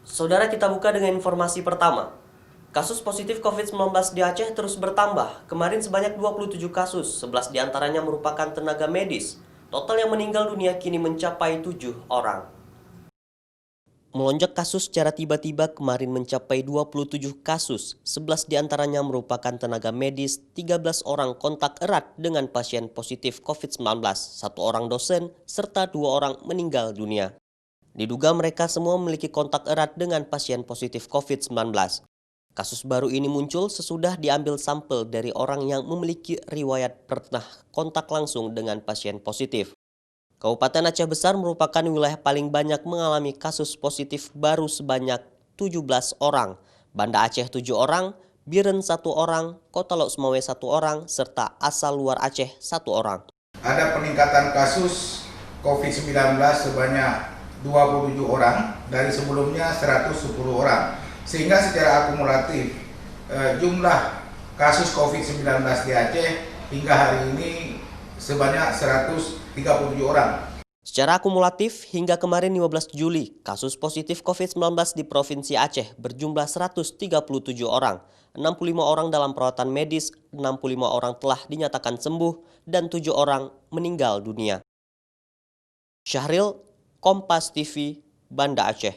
Saudara, kita buka dengan informasi pertama. Kasus positif COVID-19 di Aceh terus bertambah. Kemarin sebanyak 27 kasus, 11 diantaranya merupakan tenaga medis. Total yang meninggal dunia kini mencapai 7 orang. Melonjak kasus secara tiba-tiba kemarin mencapai 27 kasus, 11 diantaranya merupakan tenaga medis, 13 orang kontak erat dengan pasien positif COVID-19, 1 orang dosen, serta 2 orang meninggal dunia. Diduga mereka semua memiliki kontak erat dengan pasien positif COVID-19. Kasus baru ini muncul sesudah diambil sampel dari orang yang memiliki riwayat pernah kontak langsung dengan pasien positif. Kabupaten Aceh Besar merupakan wilayah paling banyak mengalami kasus positif baru sebanyak 17 orang, Banda Aceh 7 orang, Biren 1 orang, Kota Lok Sumawe 1 orang, serta asal luar Aceh 1 orang. Ada peningkatan kasus COVID-19 sebanyak 27 orang dari sebelumnya 110 orang, sehingga secara akumulatif jumlah kasus COVID-19 di Aceh hingga hari ini sebanyak 137 orang. Secara akumulatif, hingga kemarin 15 Juli, kasus positif COVID-19 di Provinsi Aceh berjumlah 137 orang, 65 orang dalam perawatan medis, 65 orang telah dinyatakan sembuh, dan 7 orang meninggal dunia. Syahril, Kompas TV, Banda Aceh.